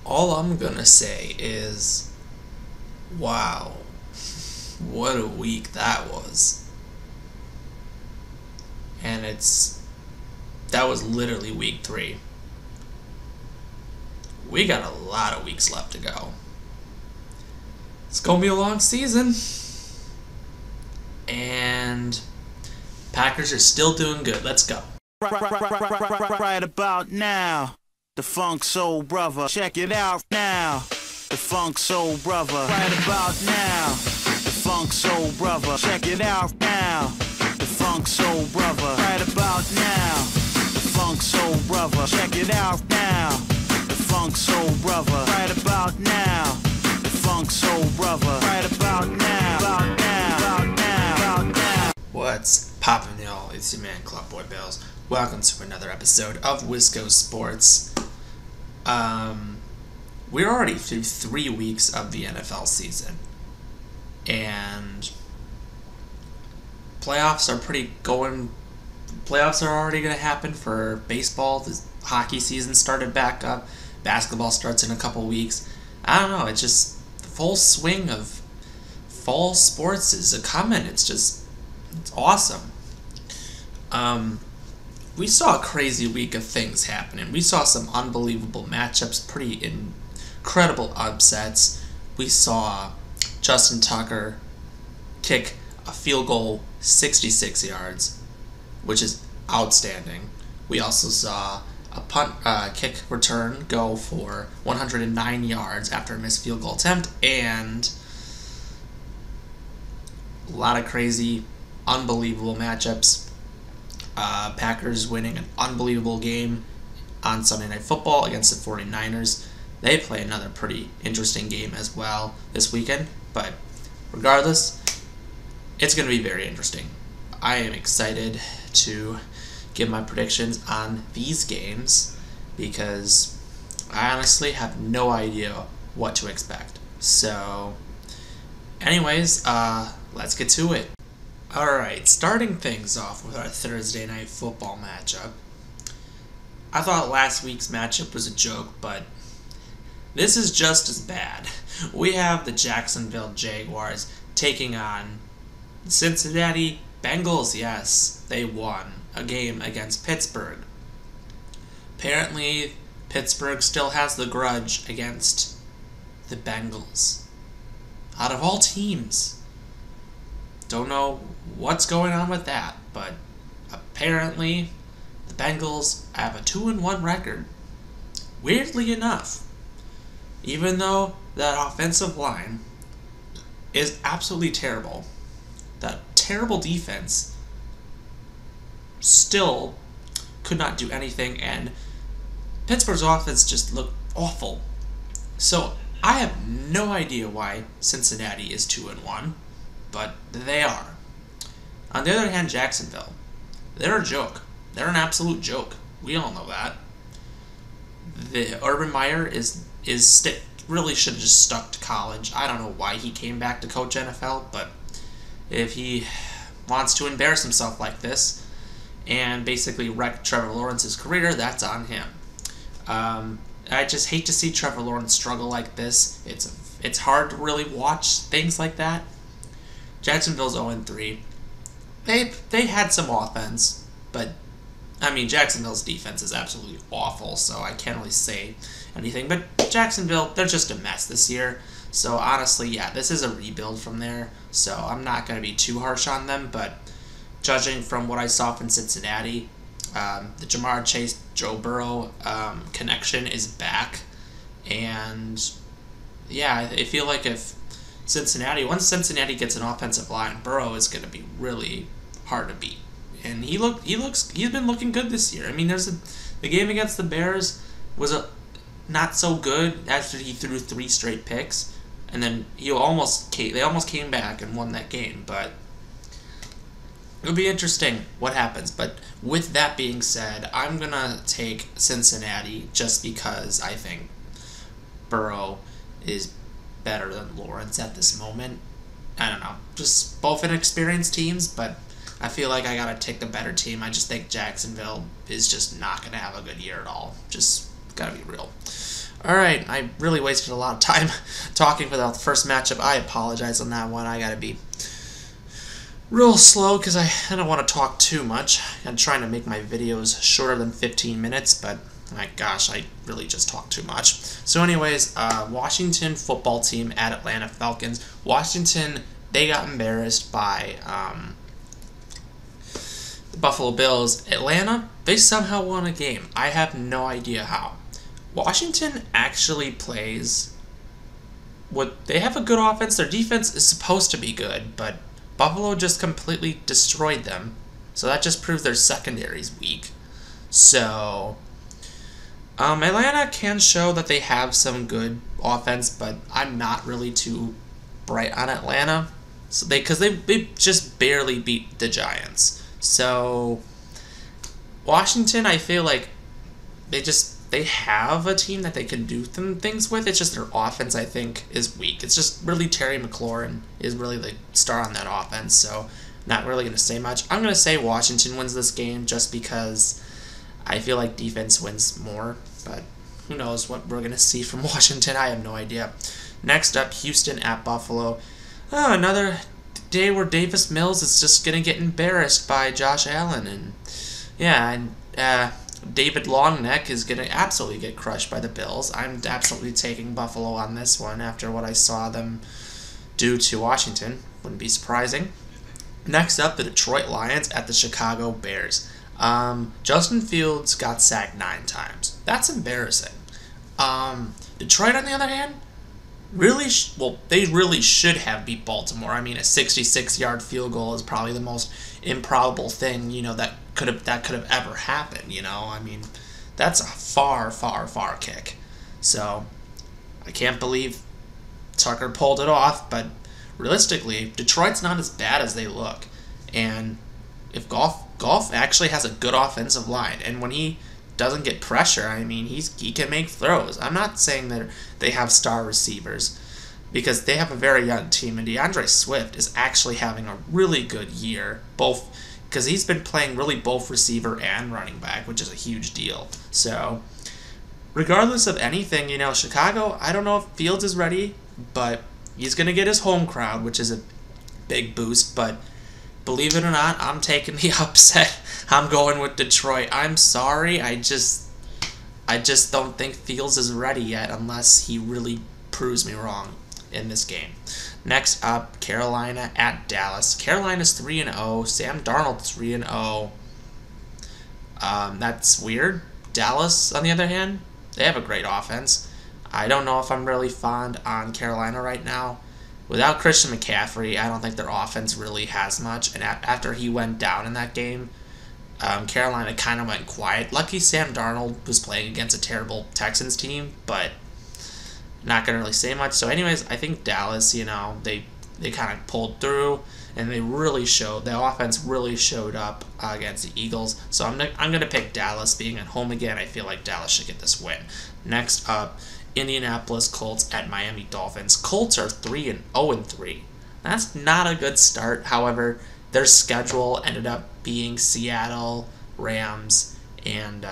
All I'm gonna say is, wow, what a week that was. And that was literally week 3. We got a lot of weeks left to go. It's gonna be a long season. And Packers are still doing good. Let's go. Right about now, the Funk Soul Brother. Check it out now, the Funk Soul Brother. Right about now, the Funk Soul Brother. Check it out now, the Funk Soul Brother. Right about now, the Funk Soul Brother. Check it out now, the Funk Soul Brother. Right about now, the Funk Soul Brother. Right about now, about now, about now, about now. What's poppin', y'all? It's your man, Clubboy Bells. Welcome to another episode of Wisco Sports. We're already through 3 weeks of the NFL season, and playoffs are already going to happen for baseball. The hockey season started back up. Basketball starts in a couple weeks. I don't know, it's just the full swing of fall sports is coming. It's awesome. We saw a crazy week of things happening. We saw some unbelievable matchups, pretty incredible upsets. We saw Justin Tucker kick a field goal 66 yards, which is outstanding. We also saw a kick return go for 109 yards after a missed field goal attempt, and a lot of crazy, unbelievable matchups. Packers winning an unbelievable game on Sunday Night Football against the 49ers. They play another pretty interesting game as well this weekend, but regardless, it's going to be very interesting. I am excited to give my predictions on these games because I honestly have no idea what to expect. So, anyways, let's get to it. Alright, starting things off with our Thursday Night Football matchup. I thought last week's matchup was a joke, but this is just as bad. We have the Jacksonville Jaguars taking on the Cincinnati Bengals. Yes, they won a game against Pittsburgh. Apparently, Pittsburgh still has the grudge against the Bengals. Out of all teams. Don't know what's going on with that, but apparently the Bengals have a 2-1 record. Weirdly enough, even though that offensive line is absolutely terrible, that terrible defense still could not do anything, and Pittsburgh's offense just looked awful. So I have no idea why Cincinnati is 2-1. But they are. On the other hand, Jacksonville, they're a joke. They're an absolute joke. We all know that. The Urban Meyer really should have just stuck to college. I don't know why he came back to coach NFL, but if he wants to embarrass himself like this and basically wreck Trevor Lawrence's career, that's on him. I just hate to see Trevor Lawrence struggle like this. It's hard to really watch things like that. Jacksonville's 0-3. They had some offense, but I mean Jacksonville's defense is absolutely awful, so I can't really say anything. But Jacksonville, they're just a mess this year. So honestly, yeah, this is a rebuild from there. So I'm not going to be too harsh on them, but judging from what I saw from Cincinnati, the Jamar Chase Joe Burrow connection is back, and yeah, I feel like if once Cincinnati gets an offensive line, Burrow is going to be really hard to beat. And he's been looking good this year. I mean, the game against the Bears was not so good after he threw 3 straight picks, and then they almost came back and won that game. But it'll be interesting what happens. But with that being said, I'm gonna take Cincinnati just because I think Burrow is better than Lawrence at this moment. I don't know. Just both inexperienced teams, but I feel like I gotta take the better team. I just think Jacksonville is just not gonna have a good year at all. Just gotta be real. Alright, I really wasted a lot of time talking for the first matchup. I apologize on that one. I gotta be real slow because I don't want to talk too much. I'm trying to make my videos shorter than 15 minutes, but my gosh, I really just talk too much. So anyways, Washington football team at Atlanta Falcons. Washington, they got embarrassed by the Buffalo Bills. Atlanta, they somehow won a game. I have no idea how. Washington actually plays they have a good offense. Their defense is supposed to be good, but Buffalo just completely destroyed them. So that just proves their secondary's weak. So Atlanta can show that they have some good offense, but I'm not really too bright on Atlanta. So because they just barely beat the Giants. So Washington, I feel like they have a team that they can do things with. It's just their offense, I think, is weak. It's just really Terry McLaurin is really the star on that offense, so not really going to say much. I'm going to say Washington wins this game just because I feel like defense wins more, but who knows what we're going to see from Washington. I have no idea. Next up, Houston at Buffalo. Oh, another day where Davis Mills is just going to get embarrassed by Josh Allen, and David Longneck is going to absolutely get crushed by the Bills. I'm absolutely taking Buffalo on this one after what I saw them do to Washington. Wouldn't be surprising. Next up, the Detroit Lions at the Chicago Bears. Justin Fields got sacked 9 times. That's embarrassing. Detroit, on the other hand, they really should have beat Baltimore. I mean, a 66-yard field goal is probably the most improbable thing, that could have ever happened, I mean, that's a far, far, far kick. So, I can't believe Tucker pulled it off, but realistically, Detroit's not as bad as they look. And if Goff actually has a good offensive line, and when he doesn't get pressure, I mean, he can make throws. I'm not saying that they have star receivers, because they have a very young team, and DeAndre Swift is actually having a really good year, because he's been playing really both receiver and running back, which is a huge deal. So, regardless of anything, Chicago, I don't know if Fields is ready, but he's going to get his home crowd, which is a big boost, but believe it or not, I'm taking the upset. I'm going with Detroit. I'm sorry, I just don't think Fields is ready yet unless he really proves me wrong in this game. Next up, Carolina at Dallas. Carolina's 3-0. Sam Darnold's 3-0. That's weird. Dallas, on the other hand, they have a great offense. I don't know if I'm really fond on Carolina right now. Without Christian McCaffrey, I don't think their offense really has much. And after he went down in that game, Carolina kind of went quiet. Lucky Sam Darnold was playing against a terrible Texans team, but not going to really say much. So anyways, I think Dallas, they kind of pulled through, and the offense really showed up against the Eagles. So I'm going to pick Dallas. Being at home again, I feel like Dallas should get this win. Next up, Indianapolis Colts at Miami Dolphins. Colts are 3-0-3. That's not a good start. However, their schedule ended up being Seattle, Rams, and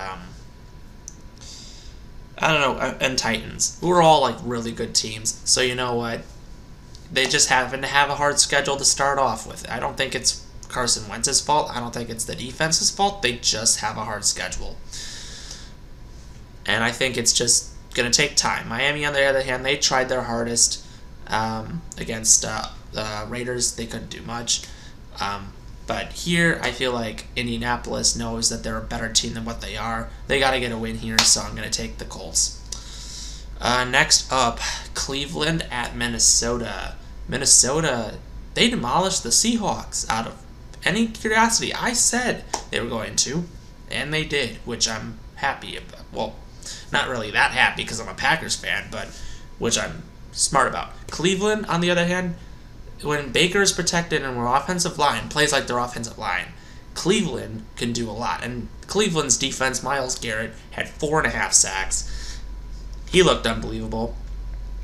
and Titans, who are all really good teams. So you know what? They just happen to have a hard schedule to start off with. I don't think it's Carson Wentz's fault. I don't think it's the defense's fault. They just have a hard schedule. And I think it's just going to take time. Miami, on the other hand, they tried their hardest against the Raiders. They couldn't do much. But here, I feel like Indianapolis knows that they're a better team than what they are. They got to get a win here, so I'm going to take the Colts. Next up, Cleveland at Minnesota. Minnesota, they demolished the Seahawks out of any curiosity. I said they were going to, and they did, which I'm happy about. Well, not really that happy because I'm a Packers fan, but which I'm smart about. Cleveland, on the other hand, when Baker is protected and our offensive line plays like their offensive line, Cleveland can do a lot. And Cleveland's defense, Myles Garrett, had 4.5 sacks. He looked unbelievable.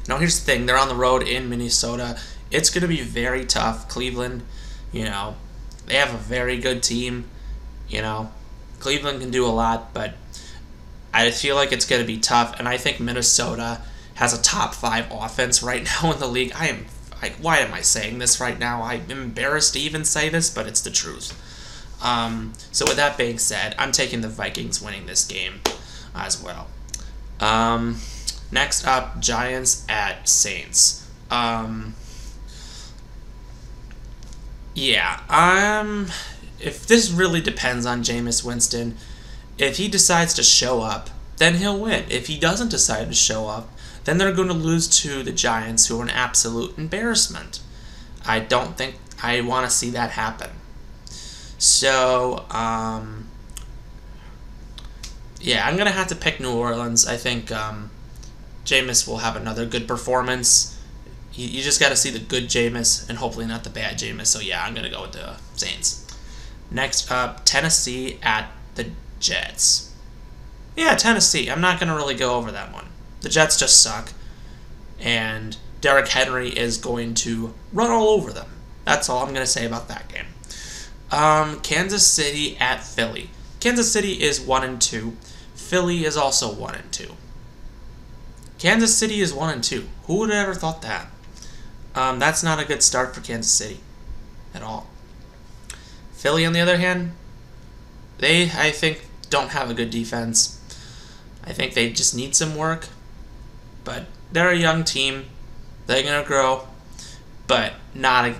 Now, here's the thing. They're on the road in Minnesota. It's going to be very tough. Cleveland, they have a very good team. Cleveland can do a lot, but I feel like it's going to be tough, and I think Minnesota has a top 5 offense right now in the league. Why am I saying this right now? I'm embarrassed to even say this, but it's the truth. So with that being said, I'm taking the Vikings winning this game as well. Next up, Giants at Saints. If this really depends on Jameis Winston, if he decides to show up, then he'll win. If he doesn't decide to show up, then they're going to lose to the Giants, who are an absolute embarrassment. I don't think I want to see that happen. So, I'm going to have to pick New Orleans. I think Jameis will have another good performance. You just got to see the good Jameis and hopefully not the bad Jameis. So, I'm going to go with the Saints. Next up, Tennessee at the Jets. Yeah, Tennessee. I'm not going to really go over that one. The Jets just suck. And Derrick Henry is going to run all over them. That's all I'm going to say about that game. Kansas City at Philly. Kansas City is 1-2. Philly is also 1-2. Kansas City is 1-2. Who would have ever thought that? That's not a good start for Kansas City at all. Philly, on the other hand, they, I think, don't have a good defense. I think they just need some work. But they're a young team. They're going to grow. But not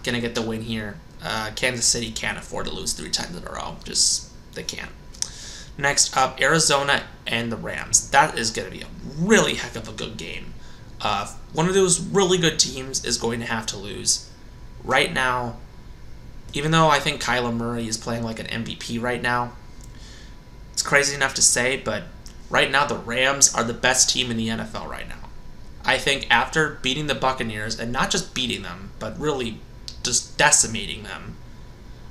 going to get the win here. Kansas City can't afford to lose 3 times in a row. They can't. Next up, Arizona and the Rams. That is going to be a really heck of a good game. One of those really good teams is going to have to lose. Right now, even though I think Kyler Murray is playing like an MVP right now, it's crazy enough to say, but right now the Rams are the best team in the NFL right now. I think after beating the Buccaneers, and not just beating them, but really just decimating them,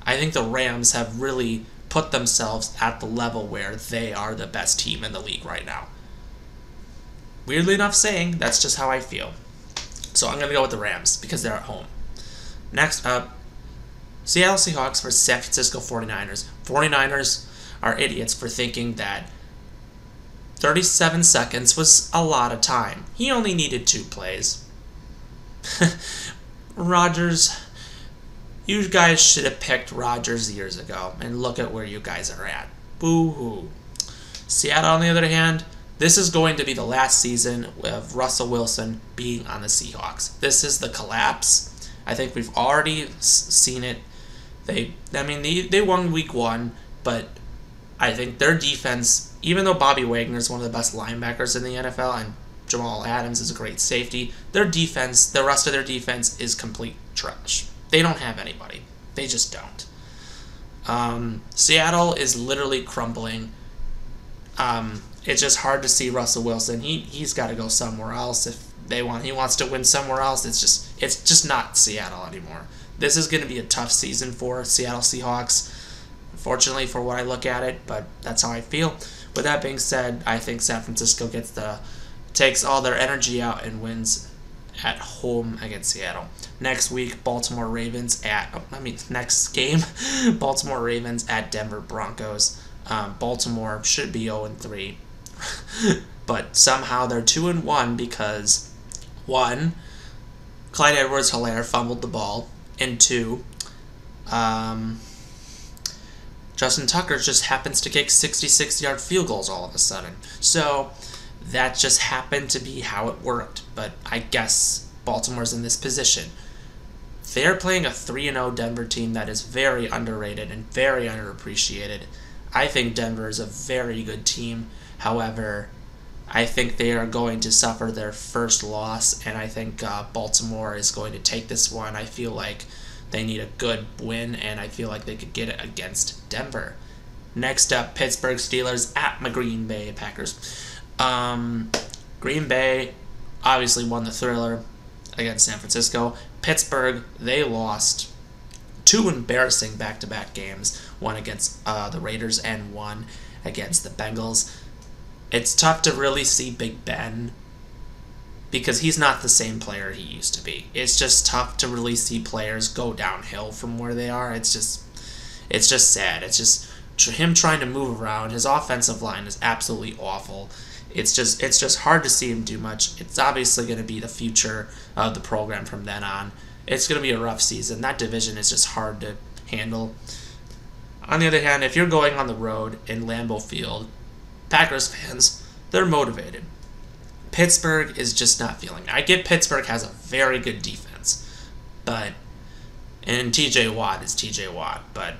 I think the Rams have really put themselves at the level where they are the best team in the league right now. Weirdly enough saying, that's just how I feel. So I'm going to go with the Rams because they're at home. Next up, Seattle Seahawks versus San Francisco 49ers. 49ers are idiots for thinking that 37 seconds was a lot of time. He only needed 2 plays. Rodgers, you guys should have picked Rodgers years ago, and look at where you guys are at. Boo-hoo. Seattle, on the other hand, this is going to be the last season of Russell Wilson being on the Seahawks. This is the collapse. I think we've already seen it. They won week 1, but I think their defense, even though Bobby Wagner is one of the best linebackers in the NFL and Jamal Adams is a great safety, their defense, the rest of their defense is complete trash. They don't have anybody. They just don't. Seattle is literally crumbling. It's just hard to see Russell Wilson. He's got to go somewhere else if he wants to win somewhere else. It's just not Seattle anymore. This is going to be a tough season for Seattle Seahawks, unfortunately for what I look at it, but that's how I feel. With that being said, I think San Francisco takes all their energy out and wins at home against Seattle. Next week, next game, Baltimore Ravens at Denver Broncos. Baltimore should be 0-3, but somehow they're 2-1 because 1, Clyde Edwards-Helaire fumbled the ball, and 2, Justin Tucker just happens to kick 66-yard field goals all of a sudden. So that just happened to be how it worked, but I guess Baltimore's in this position. They're playing a 3-0 Denver team that is very underrated and very underappreciated. I think Denver is a very good team. However, I think they are going to suffer their first loss, and I think Baltimore is going to take this one. I feel like they need a good win, and I feel like they could get it against Denver. Next up, Pittsburgh Steelers at my Green Bay Packers. Green Bay obviously won the thriller against San Francisco. Pittsburgh, they lost 2 embarrassing back-to-back games, one against the Raiders and one against the Bengals. It's tough to really see Big Ben because he's not the same player he used to be. It's just tough to really see players go downhill from where they are. It's just sad. It's just him trying to move around. His offensive line is absolutely awful. It's just hard to see him do much. It's obviously going to be the future of the program from then on. It's going to be a rough season. That division is just hard to handle. On the other hand, if you're going on the road in Lambeau Field, Packers fans, they're motivated. Pittsburgh is just not feeling it. I get Pittsburgh has a very good defense, and TJ Watt is TJ Watt, but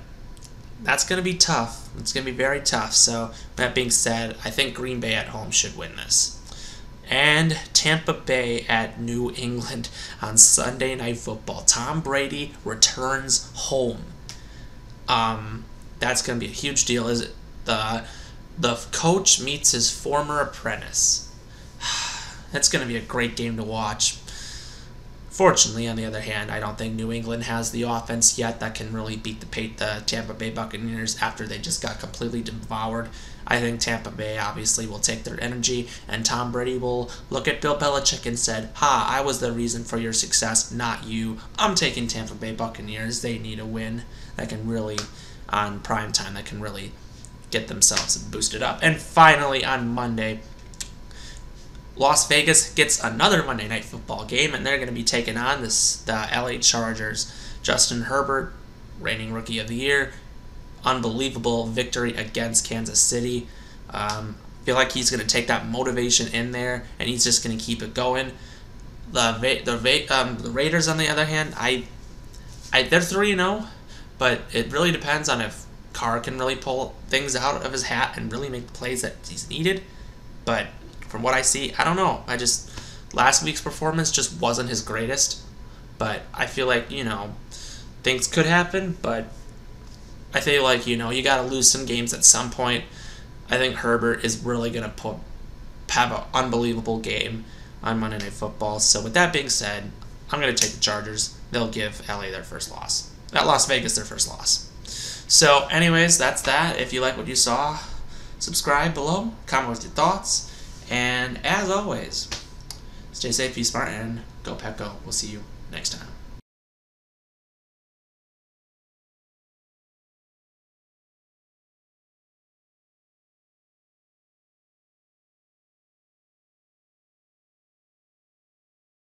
that's going to be tough. It's going to be very tough. So, that being said, I think Green Bay at home should win this. And Tampa Bay at New England on Sunday Night Football. Tom Brady returns home. That's going to be a huge deal. Is it the coach meets his former apprentice? That's going to be a great game to watch. Fortunately, on the other hand, I don't think New England has the offense yet that can really beat the Tampa Bay Buccaneers after they just got completely devoured. I think Tampa Bay obviously will take their energy, and Tom Brady will look at Bill Belichick and said, I was the reason for your success, not you. I'm taking Tampa Bay Buccaneers. They need a win that can really, on prime time, that can really get themselves boosted up. And finally, on Monday, Las Vegas gets another Monday Night Football game, and they're going to be taking on the LA Chargers. Justin Herbert, reigning Rookie of the Year, unbelievable victory against Kansas City. Feel like he's going to take that motivation in there, and he's just going to keep it going. The Raiders, on the other hand, they're 3-0, but it really depends on if Carr can really pull things out of his hat and really make the plays that he's needed. But from what I see, I don't know. Last week's performance just wasn't his greatest. But I feel like, things could happen. But I feel like, you got to lose some games at some point. I think Herbert is really going to have an unbelievable game on Monday Night Football. So with that being said, I'm going to take the Chargers. They'll give LA their first loss. Las Vegas their first loss. So anyways, that's that. If you like what you saw, subscribe below. Comment with your thoughts. And as always, stay safe, be smart, and go Pack Go. We'll see you next time.